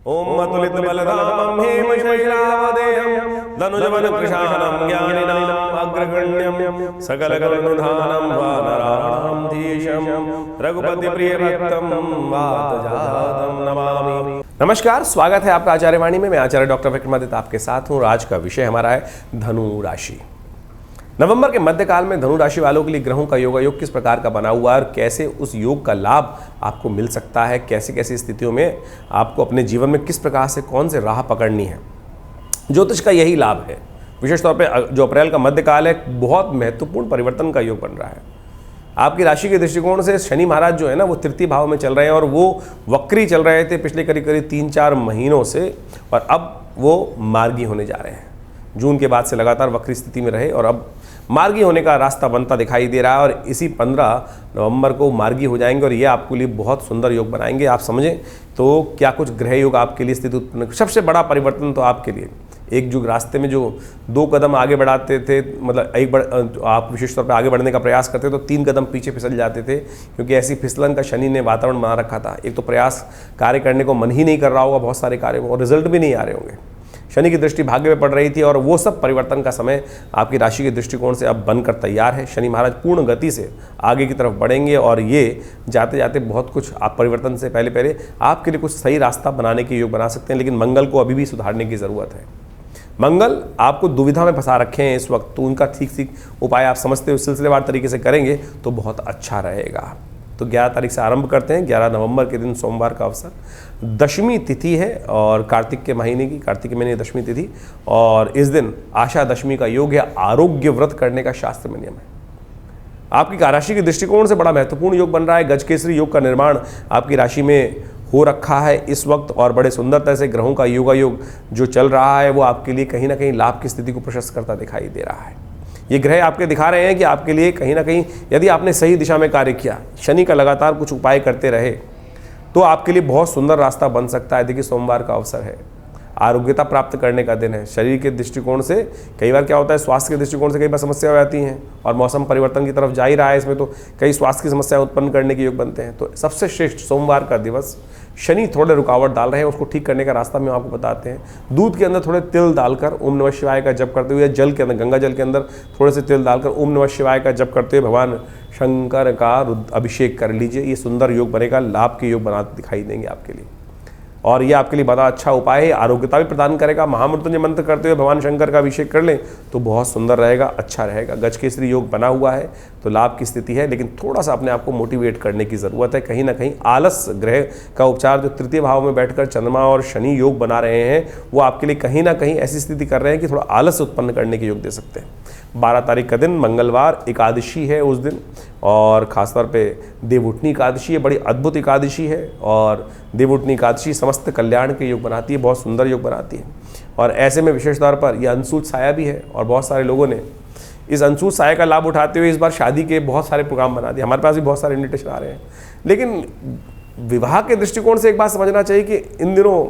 ओम अतुलित बलधामं हेमशैलावदेहं धनुजवन कृशानं ज्ञानिनाम् अग्रगण्यं सकलगुणनिधानं वानराणां धीशं रघुपति प्रिय भक्तं वातजातं नमामि। नमस्कार, स्वागत है आपका आचार्यवाणी में। मैं आचार्य डॉक्टर विक्रमादित्य आपके साथ हूँ। आज का विषय हमारा है धनु राशि। नवंबर के मध्यकाल में धनु राशि वालों के लिए ग्रहों का योगायोग किस प्रकार का बना हुआ है और कैसे उस योग का लाभ आपको मिल सकता है, कैसे कैसी स्थितियों में आपको अपने जीवन में किस प्रकार से कौन से राह पकड़नी है। ज्योतिष का यही लाभ है। विशेष तौर पे जो अप्रैल का मध्यकाल है, बहुत महत्वपूर्ण परिवर्तन का योग बन रहा है। आपकी राशि के दृष्टिकोण से शनि महाराज जो है ना, वो तृतीय भाव में चल रहे हैं और वो वक्री चल रहे थे पिछले करीब 3-4 महीनों से, और अब वो मार्गी होने जा रहे हैं। जून के बाद से लगातार वक्री स्थिति में रहे और अब मार्गी होने का रास्ता बनता दिखाई दे रहा है, और इसी 15 नवंबर को मार्गी हो जाएंगे और ये आपके लिए बहुत सुंदर योग बनाएंगे। आप समझें तो क्या कुछ ग्रह योग आपके लिए स्थिति उत्पन्न। सबसे बड़ा परिवर्तन तो आपके लिए एक जो रास्ते में जो 2 कदम आगे बढ़ाते थे, मतलब आप विशेष तौर पर आगे बढ़ने का प्रयास करते तो 3 कदम पीछे फिसल जाते थे, क्योंकि ऐसी फिसलन का शनि ने वातावरण बना रखा था। एक तो प्रयास कार्य करने को मन ही नहीं कर रहा होगा बहुत सारे कार्यों में, और रिजल्ट भी नहीं आ रहे होंगे। शनि की दृष्टि भाग्य में पड़ रही थी और वो सब परिवर्तन का समय आपकी राशि के दृष्टिकोण से अब बनकर तैयार है। शनि महाराज पूर्ण गति से आगे की तरफ बढ़ेंगे और ये जाते जाते बहुत कुछ आप परिवर्तन से पहले आपके लिए कुछ सही रास्ता बनाने के योग बना सकते हैं। लेकिन मंगल को अभी भी सुधारने की ज़रूरत है। मंगल आपको दुविधा में फंसा रखे हैं इस वक्त, तो उनका ठीक उपाय आप समझते हो सिलसिलेवार तरीके से करेंगे तो बहुत अच्छा रहेगा। तो 11 तारीख से आरंभ करते हैं। 11 नवंबर के दिन सोमवार का अवसर, दशमी तिथि है और कार्तिक के महीने की दशमी तिथि, और इस दिन आशा दशमी का योग है। आरोग्य व्रत करने का शास्त्र में नियम है। आपकी राशि के दृष्टिकोण से बड़ा महत्वपूर्ण योग बन रहा है। गजकेसरी योग का निर्माण आपकी राशि में हो रखा है इस वक्त, और बड़े सुंदरता से ग्रहों का योगायोग जो चल रहा है वो आपके लिए कहीं ना कहीं लाभ की स्थिति को प्रशस्त करता दिखाई दे रहा है। ये ग्रह आपके दिखा रहे हैं कि आपके लिए कहीं ना कहीं यदि आपने सही दिशा में कार्य किया, शनि का लगातार कुछ उपाय करते रहे, तो आपके लिए बहुत सुंदर रास्ता बन सकता है। देखिए, सोमवार का अवसर है, आरोग्यता प्राप्त करने का दिन है। शरीर के दृष्टिकोण से कई बार क्या होता है, स्वास्थ्य के दृष्टिकोण से कई बार समस्या हो जाती हैं, और मौसम परिवर्तन की तरफ जा ही रहा है, इसमें तो कई स्वास्थ्य की समस्याएं उत्पन्न करने के योग बनते हैं। तो सबसे श्रेष्ठ सोमवार का दिवस, शनि थोड़े रुकावट डाल रहे हैं, उसको ठीक करने का रास्ता में आपको बताते हैं। दूध के अंदर थोड़े तिल डालकर ओम नमः शिवाय का जप करते हुए, जल के अंदर, गंगा जल के अंदर थोड़े से तिल डालकर ओम नमः शिवाय का जप करते हुए भगवान शंकर का अभिषेक कर लीजिए। ये सुंदर योग बनेगा, लाभ के योग बनाते दिखाई देंगे आपके लिए, और ये आपके लिए बड़ा अच्छा उपाय है। आरोग्यता भी प्रदान करेगा। महामृत्युंजय मंत्र करते हुए भगवान शंकर का अभिषेक कर लें तो बहुत सुंदर रहेगा, अच्छा रहेगा। गजकेसरी योग बना हुआ है तो लाभ की स्थिति है, लेकिन थोड़ा सा अपने आप को मोटिवेट करने की ज़रूरत है। कहीं ना कहीं आलस ग्रह का उपचार जो तृतीय भाव में बैठकर चंद्रमा और शनि योग बना रहे हैं, वो आपके लिए कहीं ना कहीं ऐसी स्थिति कर रहे हैं कि थोड़ा आलस उत्पन्न करने के योग दे सकते हैं। 12 तारीख का दिन मंगलवार, एकादशी है उस दिन, और ख़ासतौर पे देवउठनी एकादशी है। बड़ी अद्भुत एकादशी है, और देवउठनी एकादशी समस्त कल्याण के योग बनाती है, बहुत सुंदर योग बनाती है। और ऐसे में विशेष तौर पर यह अंशुल साया भी है, और बहुत सारे लोगों ने इस अंशुल साया का लाभ उठाते हुए इस बार शादी के बहुत सारे प्रोग्राम बना दिए। हमारे पास भी बहुत सारे इन्विटेशन आ रहे हैं। लेकिन विवाह के दृष्टिकोण से एक बात समझना चाहिए कि इन दिनों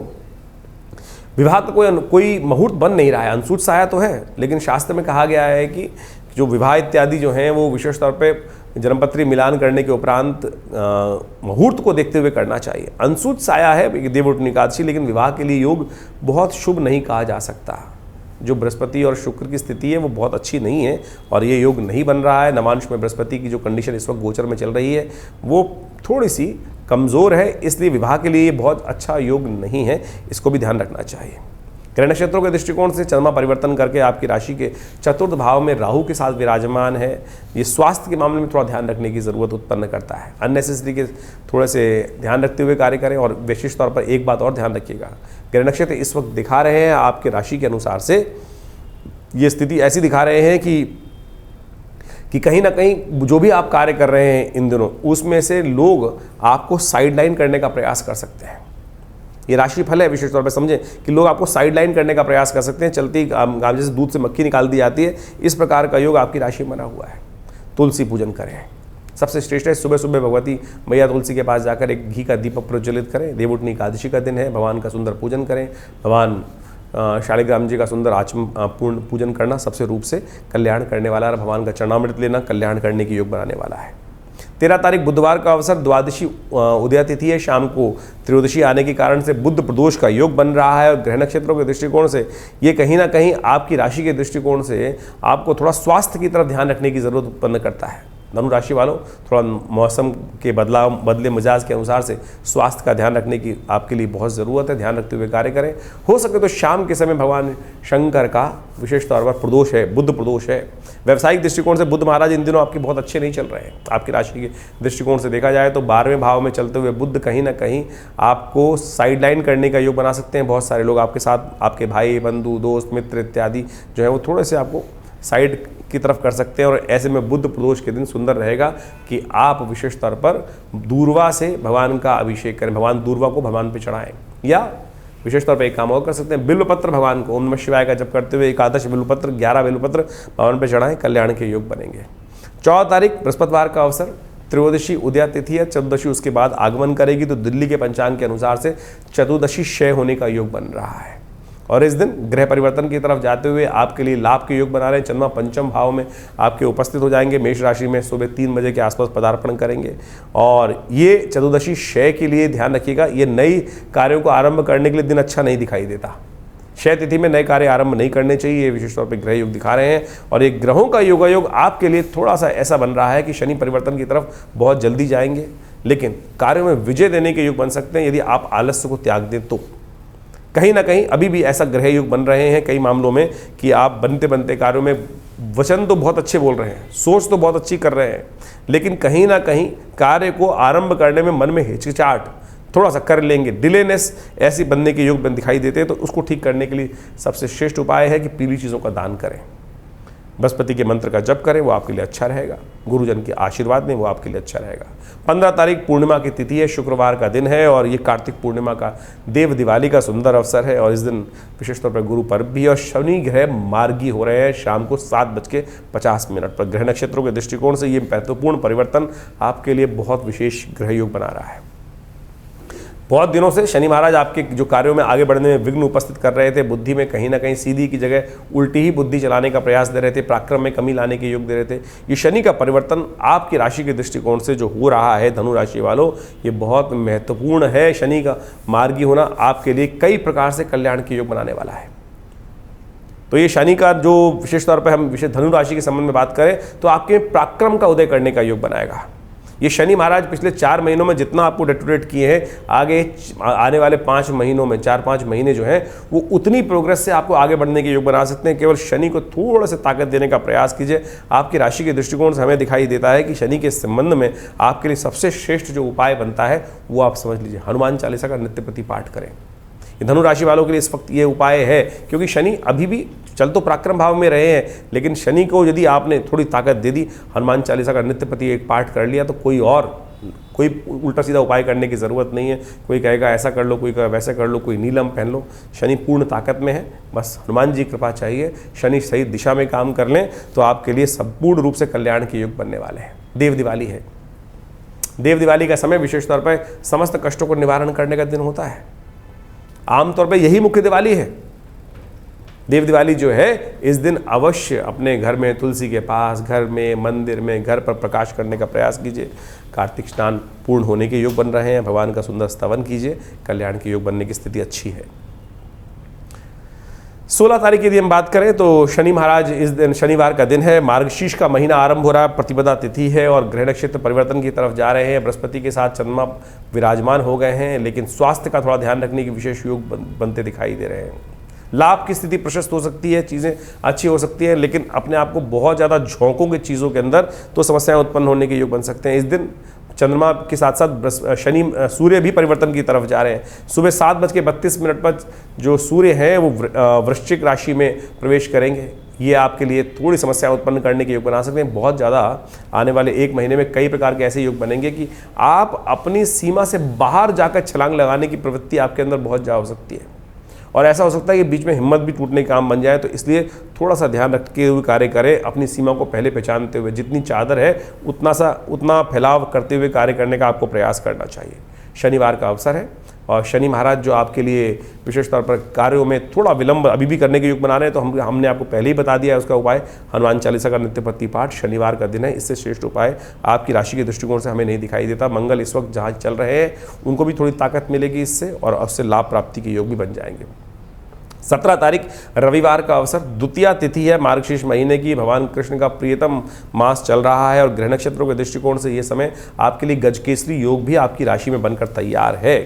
विवाह का कोई मुहूर्त बन नहीं रहा है। अंशुल साया तो है, लेकिन शास्त्र में कहा गया है कि जो विवाह इत्यादि जो हैं वो विशेष तौर पे जन्मपत्री मिलान करने के उपरांत मुहूर्त को देखते हुए करना चाहिए। अंशुल साया है देवउठनी एकादशी, लेकिन विवाह के लिए योग बहुत शुभ नहीं कहा जा सकता। जो बृहस्पति और शुक्र की स्थिति है वो बहुत अच्छी नहीं है, और ये योग नहीं बन रहा है। नवांश में बृहस्पति की जो कंडीशन इस वक्त गोचर में चल रही है वो थोड़ी सी कमज़ोर है, इसलिए विवाह के लिए बहुत अच्छा योग नहीं है। इसको भी ध्यान रखना चाहिए। ग्रह नक्षत्रों के दृष्टिकोण से चंद्रमा परिवर्तन करके आपकी राशि के चतुर्थ भाव में राहु के साथ विराजमान है। ये स्वास्थ्य के मामले में थोड़ा ध्यान रखने की ज़रूरत उत्पन्न करता है। अननेसेसरी के थोड़े से ध्यान रखते हुए कार्य करें। और विशेष तौर पर एक बात और ध्यान रखिएगा, ग्रह नक्षत्र इस वक्त दिखा रहे हैं आपके राशि के अनुसार से, ये स्थिति ऐसी दिखा रहे हैं कि कहीं ना कहीं जो भी आप कार्य कर रहे हैं इन दिनों, उसमें से लोग आपको साइडलाइन करने का प्रयास कर सकते हैं। ये राशि फल है, विशेष तौर पे समझें कि लोग आपको साइडलाइन करने का प्रयास कर सकते हैं। चलती गामजे से दूध से मक्खी निकाल दी जाती है, इस प्रकार का योग आपकी राशि में बना हुआ है। तुलसी पूजन करें, सबसे श्रेष्ठ है सुबह सुबह भगवती मैया तुलसी के पास जाकर एक घी का दीपक प्रज्वलित करें। देवउठनी एकादशी का दिन है, भगवान का सुंदर पूजन करें। भगवान शालिग्राम जी का सुंदर पूर्ण पूजन करना सबसे रूप से कल्याण करने वाला है। भगवान का चरणामृत लेना कल्याण करने की योग बनाने वाला है। 13 तारीख बुधवार का अवसर, द्वादशी उदय तिथि है, शाम को त्रयोदशी आने के कारण से बुध प्रदोष का योग बन रहा है और ग्रह नक्षत्रों के दृष्टिकोण से ये कहीं ना कहीं आपकी राशि के दृष्टिकोण से आपको थोड़ा स्वास्थ्य की तरफ ध्यान रखने की जरूरत उत्पन्न करता है। धनु राशि वालों, थोड़ा मौसम के बदले मिजाज के अनुसार से स्वास्थ्य का ध्यान रखने की आपके लिए बहुत ज़रूरत है। ध्यान रखते हुए कार्य करें। हो सके तो शाम के समय भगवान शंकर का विशेष तौर पर प्रदोष है, बुध प्रदोष है। व्यावसायिक दृष्टिकोण से बुध महाराज इन दिनों आपके बहुत अच्छे नहीं चल रहे हैं। आपकी राशि के दृष्टिकोण से देखा जाए तो 12वें भाव में चलते हुए बुध कहीं ना कहीं आपको साइडलाइन करने का योग बना सकते हैं। बहुत सारे लोग आपके साथ, आपके भाई बंधु दोस्त मित्र इत्यादि जो है वो थोड़े से आपको साइड की तरफ कर सकते हैं। और ऐसे में बुध प्रदोष के दिन सुंदर रहेगा कि आप विशेष तौर पर दूर्वा से भगवान का अभिषेक करें, भगवान दूर्वा को भगवान पे चढ़ाएं, या विशेष तौर पर एक काम और कर सकते हैं, बिल्वपत्र भगवान को ओम नमः शिवाय का जप करते हुए 11 बिल्वपत्र 11 बिल्वपत्र भगवान पे चढ़ाएं, कल्याण के योग बनेंगे। 14 तारीख बृहस्पतिवार का अवसर, त्रयोदशी उदया तिथि है, चतुर्दशी उसके बाद आगमन करेगी। तो दिल्ली के पंचांग के अनुसार से चतुर्दशी क्षय होने का योग बन रहा है और इस दिन ग्रह परिवर्तन की तरफ जाते हुए आपके लिए लाभ के योग बना रहे हैं। चंद्रमा पंचम भाव में आपके उपस्थित हो जाएंगे। मेष राशि में सुबह 3 बजे के आसपास पदार्पण करेंगे और ये चतुर्दशी क्षय के लिए ध्यान रखिएगा, ये नई कार्यों को आरंभ करने के लिए दिन अच्छा नहीं दिखाई देता। क्षय तिथि में नए कार्य आरंभ नहीं करने चाहिए, ये विशेष तौर पर ग्रह योग दिखा रहे हैं। और ये ग्रहों का योगायोग आपके लिए थोड़ा सा ऐसा बन रहा है कि शनि परिवर्तन की तरफ बहुत जल्दी जाएंगे, लेकिन कार्यों में विजय देने के योग बन सकते हैं यदि आप आलस्य को त्याग दें तो। कहीं ना कहीं अभी भी ऐसा ग्रह योग बन रहे हैं कई मामलों में कि आप बनते बनते कार्यों में वचन तो बहुत अच्छे बोल रहे हैं, सोच तो बहुत अच्छी कर रहे हैं, लेकिन कहीं ना कहीं कार्य को आरंभ करने में मन में हिचकिचाहट थोड़ा सा कर लेंगे, डिलेनेस ऐसी बनने के योग दिखाई देते हैं। तो उसको ठीक करने के लिए सबसे श्रेष्ठ उपाय है कि पीली चीज़ों का दान करें, बृहस्पति के मंत्र का जप करें, वो आपके लिए अच्छा रहेगा। गुरुजन के आशीर्वाद दें, वो आपके लिए अच्छा रहेगा। 15 तारीख पूर्णिमा की तिथि है, शुक्रवार का दिन है और ये कार्तिक पूर्णिमा का देव दिवाली का सुंदर अवसर है और इस दिन विशेष तौर पर गुरु पर्व भी है और शनि ग्रह मार्गी हो रहे हैं शाम को 7:50 पर। ग्रह नक्षत्रों के दृष्टिकोण से ये महत्वपूर्ण परिवर्तन आपके लिए बहुत विशेष ग्रह योग बना रहा है। बहुत दिनों से शनि महाराज आपके जो कार्यों में आगे बढ़ने में विघ्न उपस्थित कर रहे थे, बुद्धि में कहीं ना कहीं सीधी की जगह उल्टी ही बुद्धि चलाने का प्रयास दे रहे थे, पराक्रम में कमी लाने के योग दे रहे थे। ये शनि का परिवर्तन आपकी राशि के दृष्टिकोण से जो हो रहा है धनु राशि वालों, ये बहुत महत्वपूर्ण है। शनि का मार्गी होना आपके लिए कई प्रकार से कल्याण के योग बनाने वाला है। तो ये शनि का जो विशेष तौर पर हम विशेष धनु राशि के संबंध में बात करें तो आपके पराक्रम का उदय करने का योग बनाएगा। ये शनि महाराज पिछले 4 महीनों में जितना आपको डेटोरेट किए हैं, आगे आने वाले 5 महीनों में 4-5 महीने जो हैं वो उतनी प्रोग्रेस से आपको आगे बढ़ने के योग बना सकते हैं। केवल शनि को थोड़ा सा ताकत देने का प्रयास कीजिए। आपकी राशि के दृष्टिकोण से हमें दिखाई देता है कि शनि के संबंध में आपके लिए सबसे श्रेष्ठ जो उपाय बनता है वो आप समझ लीजिए, हनुमान चालीसा का नित्य प्रति पाठ करें। धनु राशि वालों के लिए इस वक्त ये उपाय है, क्योंकि शनि अभी भी चल तो पराक्रम भाव में रहे हैं, लेकिन शनि को यदि आपने थोड़ी ताकत दे दी, हनुमान चालीसा का नित्य प्रति एक पाठ कर लिया, तो कोई उल्टा सीधा उपाय करने की ज़रूरत नहीं है। कोई कहेगा ऐसा कर लो, कोई कहेगा वैसा कर लो, कोई नीलम पहन लो। शनि पूर्ण ताकत में है, बस हनुमान जी की कृपा चाहिए। शनि सही दिशा में काम कर लें तो आपके लिए संपूर्ण रूप से कल्याण के योग बनने वाले हैं। देव दिवाली है, देव दिवाली का समय विशेष तौर पर समस्त कष्टों को निवारण करने का दिन होता है। आमतौर पर यही मुख्य दिवाली है। देव दिवाली जो है इस दिन अवश्य अपने घर में तुलसी के पास, घर में, मंदिर में, घर पर प्रकाश करने का प्रयास कीजिए। कार्तिक स्नान पूर्ण होने के योग बन रहे हैं, भगवान का सुंदर स्तवन कीजिए, कल्याण के योग बनने की स्थिति अच्छी है। 16 तारीख यदि हम बात करें तो शनि महाराज इस दिन, शनिवार का दिन है, मार्गशीर्ष का महीना आरंभ हो रहा है, प्रतिपदा तिथि है और ग्रह नक्षत्र परिवर्तन की तरफ जा रहे हैं। बृहस्पति के साथ चंद्रमा विराजमान हो गए हैं, लेकिन स्वास्थ्य का थोड़ा ध्यान रखने की विशेष योग बनते दिखाई दे रहे हैं। लाभ की स्थिति प्रशस्त हो सकती है, चीज़ें अच्छी हो सकती हैं, लेकिन अपने आप को बहुत ज़्यादा झोंकोगे चीज़ों के अंदर तो समस्याएं उत्पन्न होने के योग बन सकते हैं। इस दिन चंद्रमा के साथ साथ शनि सूर्य भी परिवर्तन की तरफ जा रहे हैं। सुबह 7:32 पर जो सूर्य हैं वो वृश्चिक राशि में प्रवेश करेंगे। ये आपके लिए थोड़ी समस्या उत्पन्न करने के योग बना सकते हैं। बहुत ज़्यादा आने वाले 1 महीने में कई प्रकार के ऐसे योग बनेंगे कि आप अपनी सीमा से बाहर जाकर छलांग लगाने की प्रवृत्ति आपके अंदर बहुत ज़्यादा हो सकती है और ऐसा हो सकता है कि बीच में हिम्मत भी टूटने का काम बन जाए। तो इसलिए थोड़ा सा ध्यान रखते हुए कार्य करें, अपनी सीमा को पहले पहचानते हुए। जितनी चादर है उतना फैलाव करते हुए कार्य करने का आपको प्रयास करना चाहिए। शनिवार का अवसर है और शनि महाराज जो आपके लिए विशेष तौर पर कार्यों में थोड़ा विलंब अभी भी करने के योग बना रहे हैं, तो हमने आपको पहले ही बता दिया है उसका उपाय। हनुमान चालीसा का नित्य प्रति पाठ, शनिवार का दिन है, इससे श्रेष्ठ उपाय आपकी राशि के दृष्टिकोण से हमें नहीं दिखाई देता। मंगल इस वक्त जहाँ चल रहे हैं उनको भी थोड़ी ताकत मिलेगी इससे, और उससे लाभ प्राप्ति के योग भी बन जाएंगे। 17 तारीख रविवार का अवसर, द्वितीया तिथि है मार्गशीर्ष महीने की, भगवान कृष्ण का प्रियतम मास चल रहा है और ग्रह नक्षत्रों के दृष्टिकोण से ये समय आपके लिए गजकेसरी योग भी आपकी राशि में बनकर तैयार है।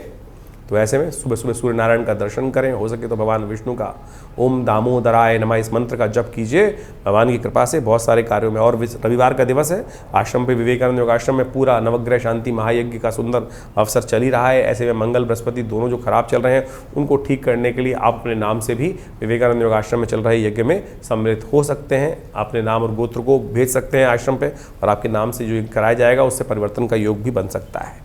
तो ऐसे में सुबह सुबह सूर्य नारायण का दर्शन करें, हो सके तो भगवान विष्णु का ओम दामोदराय नमः इस मंत्र का जप कीजिए। भगवान की कृपा से बहुत सारे कार्यों में, और रविवार का दिवस है, आश्रम पे विवेकानंद योगाश्रम में पूरा नवग्रह शांति महायज्ञ का सुंदर अवसर चल ही रहा है। ऐसे में मंगल बृहस्पति दोनों जो खराब चल रहे हैं उनको ठीक करने के लिए आप अपने नाम से भी विवेकानंद योगाश्रम में चल रहे यज्ञ में सम्मिलित हो सकते हैं। अपने नाम और गोत्र को भेज सकते हैं आश्रम पे, और आपके नाम से जो कराया जाएगा उससे परिवर्तन का योग भी बन सकता है।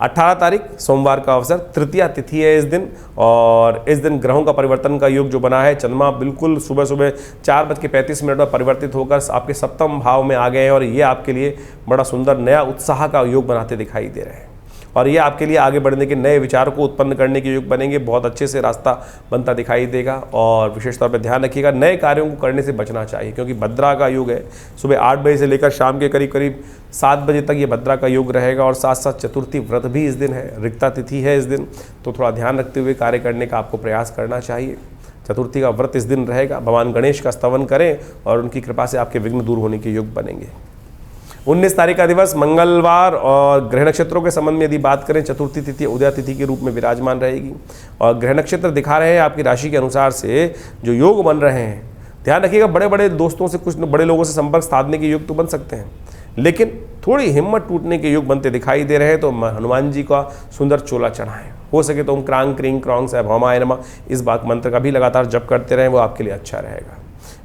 18 तारीख सोमवार का अवसर, तृतीया तिथि है इस दिन, और इस दिन ग्रहों का परिवर्तन का योग जो बना है, चंद्रमा बिल्कुल सुबह सुबह 4:35 में परिवर्तित होकर आपके सप्तम भाव में आ गए हैं, और ये आपके लिए बड़ा सुंदर नया उत्साह का योग बनाते दिखाई दे रहे हैं, और ये आपके लिए आगे बढ़ने के नए विचार को उत्पन्न करने के योग बनेंगे। बहुत अच्छे से रास्ता बनता दिखाई देगा, और विशेष तौर पर ध्यान रखिएगा नए कार्यों को करने से बचना चाहिए, क्योंकि भद्रा का योग है। सुबह 8 बजे से लेकर शाम के करीब करीब 7 बजे तक ये भद्रा का योग रहेगा, और साथ साथ चतुर्थी व्रत भी इस दिन है, रिक्ता तिथि है इस दिन, तो थोड़ा ध्यान रखते हुए कार्य करने का आपको प्रयास करना चाहिए। चतुर्थी का व्रत इस दिन रहेगा। भगवान गणेश का स्तवन करें और उनकी कृपा से आपके विघ्न दूर होने के योग बनेंगे। 19 तारीख का दिवस मंगलवार, और ग्रह नक्षत्रों के संबंध में यदि बात करें, चतुर्थी तिथि उदया तिथि के रूप में विराजमान रहेगी, और ग्रह नक्षत्र दिखा रहे हैं आपकी राशि के अनुसार से जो योग बन रहे हैं। ध्यान रखिएगा, बड़े बड़े दोस्तों से, कुछ बड़े लोगों से संपर्क साधने के योग तो बन सकते हैं, लेकिन थोड़ी हिम्मत टूटने के योग बनते दिखाई दे रहे हैं। तो हनुमान जी का सुंदर चोला चढ़ाएं, हो सके तो ओम क्रांग क्रीं क्रौंग सै भौमाय नमः इस बात मंत्र का भी लगातार जप करते रहें, वो आपके लिए अच्छा रहेगा।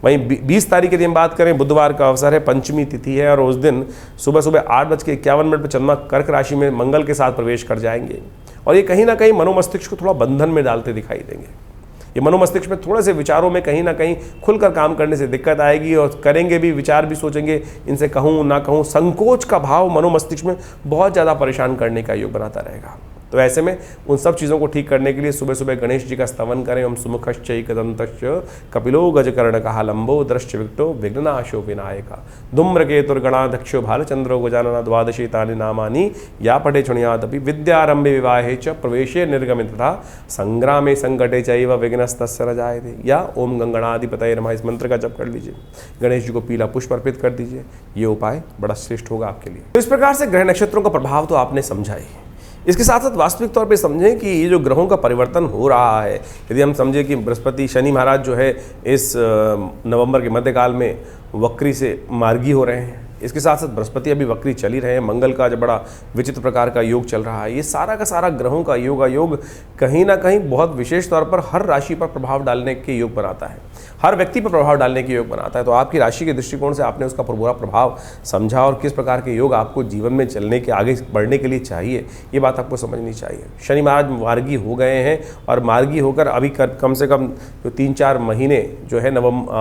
वहीं 20 तारीख की हम बात करें, बुधवार का अवसर है, पंचमी तिथि है, और उस दिन सुबह सुबह 8:51 पर चंद्रमा कर्क राशि में मंगल के साथ प्रवेश कर जाएंगे, और ये कहीं ना कहीं मनोमस्तिष्क को थोड़ा बंधन में डालते दिखाई देंगे। ये मनोमस्तिष्क में थोड़े से विचारों में कहीं ना कहीं खुलकर काम करने से दिक्कत आएगी, और करेंगे भी, विचार भी सोचेंगे, इनसे कहूँ ना कहूँ, संकोच का भाव मनोमस्तिष्क में बहुत ज़्यादा परेशान करने का योग बनाता रहेगा। तो ऐसे में उन सब चीज़ों को ठीक करने के लिए सुबह सुबह गणेश जी का स्तवन करें। ओम सुमुखश्चैकदन्तश्च कपिलो गजकर्णकः लंबो दृष्ट विक्टो विघ्ननाशो विनायका धूम्रकेतुर्गणाध्यक्षो भालचंद्रो गजानना द्वादशेतानि नामानि या पठे शृणुयादपि विद्यारंभे विवाहे च प्रवेशे निर्गमे तथा संग्रामे संकटे चैव विघ्नस्तस्य न जायते। या ओम गंगणाधिपतये नमः इस मंत्र का जप कर लीजिए, गणेश जी को पीला पुष्प अर्पित कर दीजिए। ये उपाय बड़ा श्रेष्ठ होगा आपके लिए। तो इस प्रकार से ग्रह नक्षत्रों का प्रभाव तो आपने समझा ही। इसके साथ साथ वास्तविक तौर पे समझें कि ये जो ग्रहों का परिवर्तन हो रहा है, यदि हम समझें कि बृहस्पति शनि महाराज जो है इस नवंबर के मध्यकाल में वक्री से मार्गी हो रहे हैं, इसके साथ साथ बृहस्पति अभी वक्री चल ही रहे हैं, मंगल का जो बड़ा विचित्र प्रकार का योग चल रहा है, ये सारा का सारा ग्रहों का योग कहीं ना कहीं बहुत विशेष तौर पर हर राशि पर प्रभाव डालने के योग बनाता है, हर व्यक्ति पर प्रभाव डालने के योग बनाता है। तो आपकी राशि के दृष्टिकोण से आपने उसका पूरा प्रभाव समझा, और किस प्रकार के योग आपको जीवन में चलने के, आगे बढ़ने के लिए चाहिए, ये बात आपको समझनी चाहिए। शनि महाराज मार्गी हो गए हैं, और मार्गी होकर अभी कम से कम 3-4 महीने जो है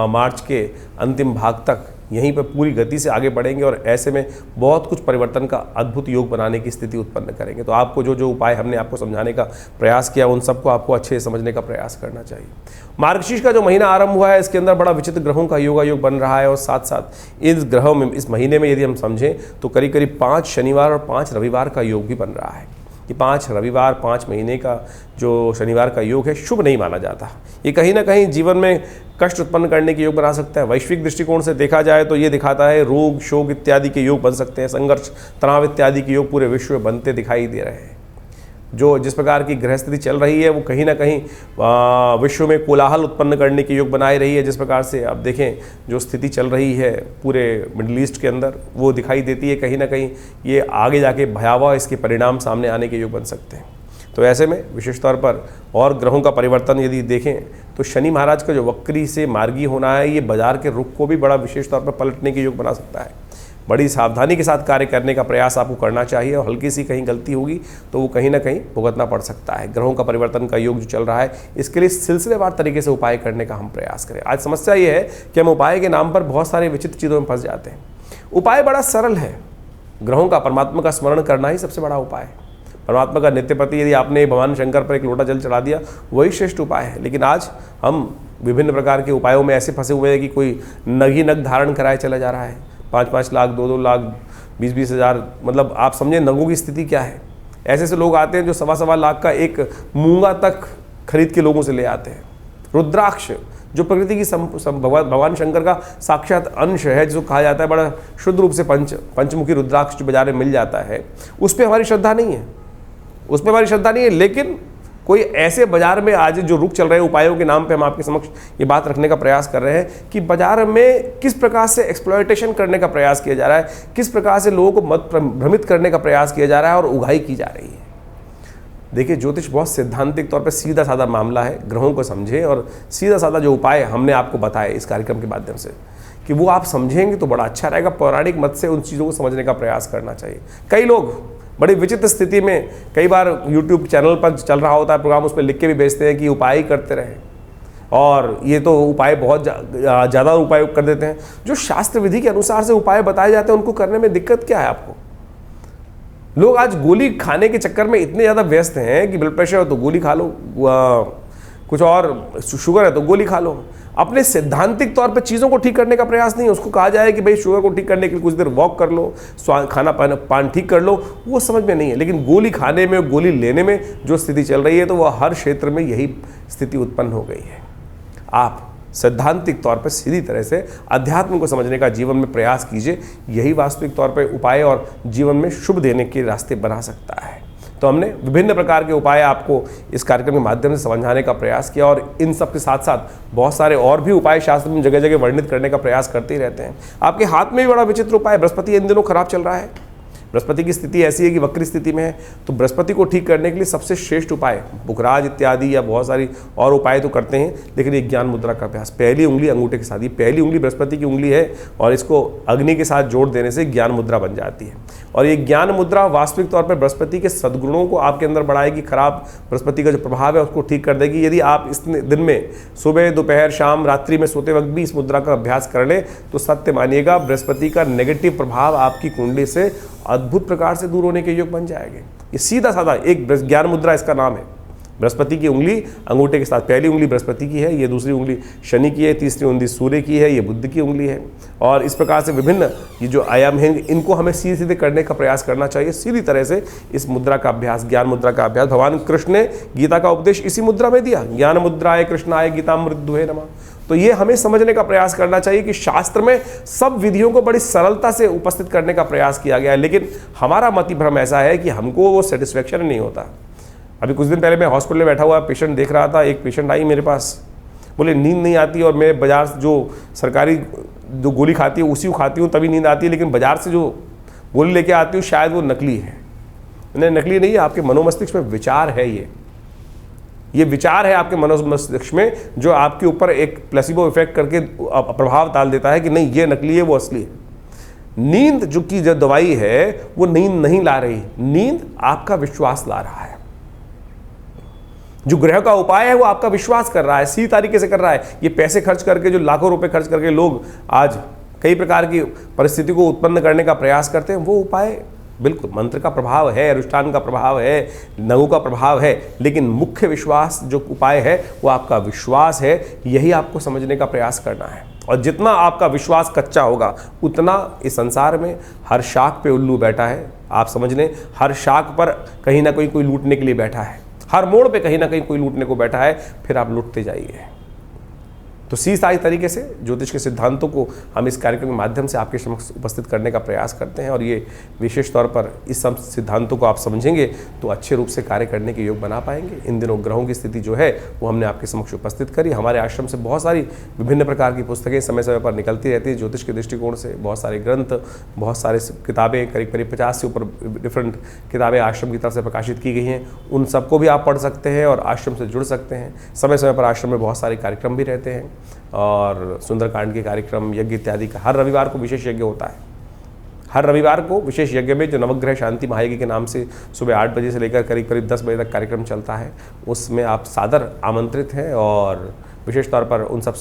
मार्च के अंतिम भाग तक यहीं पर पूरी गति से आगे बढ़ेंगे, और ऐसे में बहुत कुछ परिवर्तन का अद्भुत योग बनाने की स्थिति उत्पन्न करेंगे। तो आपको जो जो उपाय हमने आपको समझाने का प्रयास किया, उन सबको आपको अच्छे से समझने का प्रयास करना चाहिए। मार्गशीर्ष का जो महीना आरंभ हुआ है, इसके अंदर बड़ा विचित्र ग्रहों का योग बन रहा है, और साथ साथ इस ग्रहों में, इस महीने में यदि हम समझें तो करीब करीब 5 शनिवार और 5 रविवार का योग भी बन रहा है। कि 5 रविवार 5 महीने का जो शनिवार का योग है शुभ नहीं माना जाता। ये कहीं ना कहीं जीवन में कष्ट उत्पन्न करने के योग बना सकता है। वैश्विक दृष्टिकोण से देखा जाए तो ये दिखाता है रोग शोक इत्यादि के योग बन सकते हैं, संघर्ष तनाव इत्यादि के योग पूरे विश्व में बनते दिखाई दे रहे हैं। जो जिस प्रकार की ग्रह स्थिति चल रही है वो कहीं ना कहीं विश्व में कोलाहल उत्पन्न करने के योग बनाए रही है। जिस प्रकार से आप देखें जो स्थिति चल रही है पूरे मिडिल ईस्ट के अंदर, वो दिखाई देती है कहीं ना कहीं ये आगे जाके भयावह इसके परिणाम सामने आने के योग बन सकते हैं। तो ऐसे में विशेष तौर पर और ग्रहों का परिवर्तन यदि देखें तो शनि महाराज का जो वक्री से मार्गी होना है, ये बाजार के रुख को भी बड़ा विशेष तौर पर पलटने के योग बना सकता है। बड़ी सावधानी के साथ कार्य करने का प्रयास आपको करना चाहिए, और हल्की सी कहीं गलती होगी तो वो कहीं ना कहीं भुगतना पड़ सकता है। ग्रहों का परिवर्तन का योग जो चल रहा है, इसके लिए सिलसिलेवार तरीके से उपाय करने का हम प्रयास करें। आज समस्या ये है कि हम उपाय के नाम पर बहुत सारे विचित्र चीज़ों में फंस जाते हैं। उपाय बड़ा सरल है, ग्रहों का परमात्मा का स्मरण करना ही सबसे बड़ा उपाय है। परमात्मा का नित्य प्रति यदि आपने भगवान शंकर पर एक लोटा जल चढ़ा दिया, वही श्रेष्ठ उपाय है। लेकिन आज हम विभिन्न प्रकार के उपायों में ऐसे फंसे हुए हैं कि कोई नग ही नग धारण कराए चला जा रहा है, 5-5 लाख, 2-2 लाख, 20-20 हज़ार, मतलब आप समझें नगों की स्थिति क्या है। ऐसे ऐसे लोग आते हैं जो 1.25 लाख का एक मूंगा तक खरीद के लोगों से ले आते हैं। रुद्राक्ष जो प्रकृति की भगवान शंकर का साक्षात अंश है, जिसको कहा जाता है बड़ा शुद्ध रूप से पंचमुखी रुद्राक्ष जो बाजार में मिल जाता है, उस पर हमारी श्रद्धा नहीं है, उसमें हमारी श्रद्धा नहीं है। लेकिन कोई ऐसे बाजार में आज जो रुख चल रहे हैं उपायों के नाम पे हम आपके समक्ष ये बात रखने का प्रयास कर रहे हैं कि बाजार में किस प्रकार से एक्सप्लॉयटेशन करने का प्रयास किया जा रहा है, किस प्रकार से लोगों को मत भ्रमित करने का प्रयास किया जा रहा है और उगाही की जा रही है। देखिए, ज्योतिष बहुत सैद्धांतिक तौर पर सीधा साधा मामला है। ग्रहों को समझें और सीधा साधा जो उपाय हमने आपको बताए इस कार्यक्रम के माध्यम से, कि वो आप समझेंगे तो बड़ा अच्छा रहेगा। पौराणिक मत से उन चीज़ों को समझने का प्रयास करना चाहिए। कई लोग बड़ी विचित्र स्थिति में, कई बार YouTube चैनल पर चल रहा होता है प्रोग्राम, उस पर लिख के भी भेजते हैं कि उपाय ही करते रहें, और ये तो उपाय बहुत ज़्यादा उपाय कर देते हैं। जो शास्त्र विधि के अनुसार से उपाय बताए जाते हैं उनको करने में दिक्कत क्या है आपको? लोग आज गोली खाने के चक्कर में इतने ज़्यादा व्यस्त हैं कि ब्लड प्रेशर हो तो गोली खा लो, कुछ और शुगर है तो गोली खा लो। अपने सैद्धांतिक तौर पर चीज़ों को ठीक करने का प्रयास नहीं है। उसको कहा जाए कि भाई शुगर को ठीक करने के लिए कुछ देर वॉक कर लो, खाना पान ठीक कर लो, वो समझ में नहीं है। लेकिन गोली खाने में, गोली लेने में जो स्थिति चल रही है, तो वह हर क्षेत्र में यही स्थिति उत्पन्न हो गई है। आप सैद्धांतिक तौर पर सीधी तरह से अध्यात्म को समझने का जीवन में प्रयास कीजिए। यही वास्तविक तौर पर उपाय और जीवन में शुभ देने के रास्ते बना सकता है। तो हमने विभिन्न प्रकार के उपाय आपको इस कार्यक्रम के माध्यम से समझाने का प्रयास किया, और इन सब के साथ साथ बहुत सारे और भी उपाय शास्त्र में जगह जगह वर्णित करने का प्रयास करते ही रहते हैं। आपके हाथ में भी बड़ा विचित्र उपाय, बृहस्पति इन दिनों खराब चल रहा है, बृहस्पति की स्थिति ऐसी है कि वक्री स्थिति में है। तो बृहस्पति को ठीक करने के लिए सबसे श्रेष्ठ उपाय बुखराज इत्यादि या बहुत सारी और उपाय तो करते हैं, लेकिन एक ज्ञान मुद्रा का अभ्यास, पहली उंगली अंगूठे के साथ, ये पहली उंगली बृहस्पति की उंगली है और इसको अग्नि के साथ जोड़ देने से ज्ञान मुद्रा बन जाती है। और ये ज्ञान मुद्रा वास्तविक तौर पर बृहस्पति के सद्गुणों को आपके अंदर बढ़ाएगी, खराब बृहस्पति का जो प्रभाव है उसको ठीक कर देगी। यदि आप इस दिन में सुबह, दोपहर, शाम, रात्रि में सोते वक्त भी इस मुद्रा का अभ्यास कर लें तो सत्य मानिएगा बृहस्पति का नेगेटिव प्रभाव आपकी कुंडली से अद्भुत प्रकार से दूर होने के योग बन जाएंगे। ये सीधा साधा एक ज्ञान मुद्रा इसका नाम है। बृहस्पति की उंगली अंगूठे के साथ, पहली उंगली बृहस्पति की है, ये दूसरी उंगली शनि की है, तीसरी उंगली सूर्य की है, ये बुध की उंगली है। और इस प्रकार से विभिन्न ये जो आयाम हैं इनको हमें सीधे सीधे करने का प्रयास करना चाहिए। सीधी तरह से इस मुद्रा का अभ्यास, ज्ञान मुद्रा का अभ्यास, भगवान कृष्ण ने गीता का उपदेश इसी मुद्रा में दिया, ज्ञान मुद्राय कृष्णाय गीतामृतद्वये नमः। तो ये हमें समझने का प्रयास करना चाहिए कि शास्त्र में सब विधियों को बड़ी सरलता से उपस्थित करने का प्रयास किया गया है, लेकिन हमारा मति भ्रम ऐसा है कि हमको वो सेटिस्फेक्शन नहीं होता। अभी कुछ दिन पहले मैं हॉस्पिटल में बैठा हुआ पेशेंट देख रहा था, एक पेशेंट आई मेरे पास, बोले नींद नहीं आती और मैं बाजार से जो सरकारी जो गोली खाती हूँ उसी को खाती हूँ तभी नींद आती है, लेकिन बाजार से जो गोली लेके आती हूँ शायद वो नकली है। नहीं, नकली नहीं है, आपके मनोमस्तिष्क में विचार है, ये विचार है आपके मनोमस्तिष्क में जो आपके ऊपर एक प्लेसिबो इफेक्ट करके प्रभाव डाल देता है कि नहीं ये नकली है, वो असली है। नींद जो की जो दवाई है वो नींद नहीं ला रही, नींद आपका विश्वास ला रहा है। जो ग्रह का उपाय है वो आपका विश्वास कर रहा है, सीधी तरीके से कर रहा है। ये पैसे खर्च करके, जो लाखों रुपए खर्च करके लोग आज कई प्रकार की परिस्थिति को उत्पन्न करने का प्रयास करते हैं, वो उपाय बिल्कुल मंत्र का प्रभाव है, अनुष्ठान का प्रभाव है, नगु का प्रभाव है, लेकिन मुख्य विश्वास जो उपाय है वो आपका विश्वास है। यही आपको समझने का प्रयास करना है। और जितना आपका विश्वास कच्चा होगा उतना इस संसार में हर शाख पे उल्लू बैठा है। आप समझ लें, हर शाख पर कहीं ना कहीं कोई लूटने के लिए बैठा है, हर मोड़ पे कहीं ना कहीं कोई लूटने को बैठा है, फिर आप लूटते जाइए। तो सीधी तरीके से ज्योतिष के सिद्धांतों को हम इस कार्यक्रम के माध्यम से आपके समक्ष उपस्थित करने का प्रयास करते हैं, और ये विशेष तौर पर इस सब सिद्धांतों को आप समझेंगे तो अच्छे रूप से कार्य करने के योग बना पाएंगे। इन दिनों ग्रहों की स्थिति जो है वो हमने आपके समक्ष उपस्थित करी। हमारे आश्रम से बहुत सारी विभिन्न प्रकार की पुस्तकें समय समय पर निकलती रहती है ज्योतिष के दृष्टिकोण से, बहुत सारे ग्रंथ, बहुत सारे किताबें, करीब 50 से ऊपर डिफरेंट किताबें आश्रम की तरफ से प्रकाशित की गई हैं। उन सबको भी आप पढ़ सकते हैं और आश्रम से जुड़ सकते हैं। समय समय पर आश्रम में बहुत सारे कार्यक्रम भी रहते हैं, और सुंदरकांड के कार्यक्रम, यज्ञ इत्यादि का हर रविवार को विशेष यज्ञ होता है। हर रविवार को विशेष यज्ञ में जो नवग्रह शांति महायज्ञ के नाम से सुबह 8 बजे से लेकर करीब 10 बजे तक कार्यक्रम चलता है, उसमें आप सादर आमंत्रित हैं। और विशेष तौर पर उन सब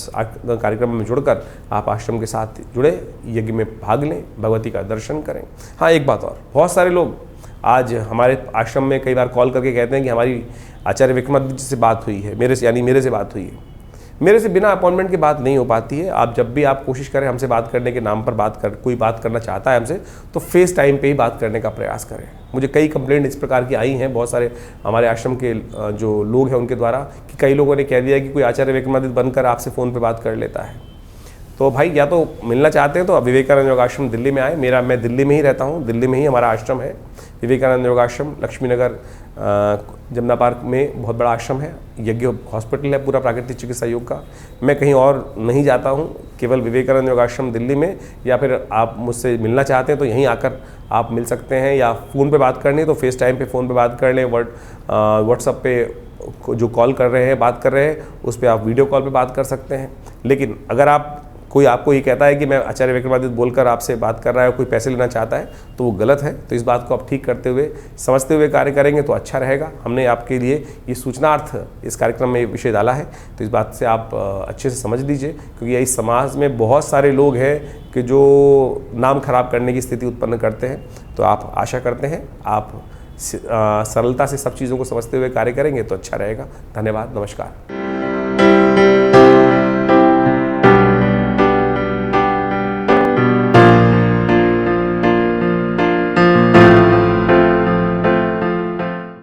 कार्यक्रम में जुड़कर आप आश्रम के साथ जुड़े, यज्ञ में भाग लें, भगवती का दर्शन करें। हाँ, एक बात और, बहुत सारे लोग आज हमारे आश्रम में कई बार कॉल करके कहते हैं कि हमारी आचार्य विक्रमादित्य जी से बात हुई है, मेरे से, यानी मेरे से बात हुई है। मेरे से बिना अपॉइंटमेंट के बात नहीं हो पाती है। आप जब भी आप कोशिश करें हमसे बात करने के नाम पर कोई बात करना चाहता है हमसे, तो फेस टाइम पे ही बात करने का प्रयास करें। मुझे कई कंप्लेंट इस प्रकार की आई हैं बहुत सारे हमारे आश्रम के जो लोग हैं उनके द्वारा, कि कई लोगों ने कह दिया कि कोई आचार्य विक्रमादित्य बनकर आपसे फ़ोन पर बात कर लेता है। तो भाई या तो मिलना चाहते हैं तो अब विवेकानंद योगाश्रम दिल्ली में आए। मैं दिल्ली में ही रहता हूँ, दिल्ली में ही हमारा आश्रम है विवेकानंद योगाश्रम, लक्ष्मी नगर जमुना पार्क में बहुत बड़ा आश्रम है। यज्ञ हॉस्पिटल है पूरा प्राकृतिक चिकित्सा योग का। मैं कहीं और नहीं जाता हूँ, केवल विवेकानंद योगाश्रम दिल्ली में। या फिर आप मुझसे मिलना चाहते हैं तो यहीं आकर आप मिल सकते हैं, या फ़ोन पे बात करनी है तो फेस टाइम पे फ़ोन पे बात कर लें। व्हाट्सएप पे जो कॉल कर रहे हैं, बात कर रहे हैं, उस पर आप वीडियो कॉल पे बात कर सकते हैं। लेकिन अगर कोई आपको ये कहता है कि मैं आचार्य विक्रमादित्य बोलकर आपसे बात कर रहा है, कोई पैसे लेना चाहता है, तो वो गलत है। तो इस बात को आप ठीक करते हुए, समझते हुए कार्य करेंगे तो अच्छा रहेगा। हमने आपके लिए ये सूचनार्थ इस कार्यक्रम में विषय डाला है, तो इस बात से आप अच्छे से समझ लीजिए, क्योंकि इस समाज में बहुत सारे लोग हैं कि जो नाम खराब करने की स्थिति उत्पन्न करते हैं। तो आप आशा करते हैं आप सरलता से सब चीज़ों को समझते हुए कार्य करेंगे तो अच्छा रहेगा। धन्यवाद, नमस्कार।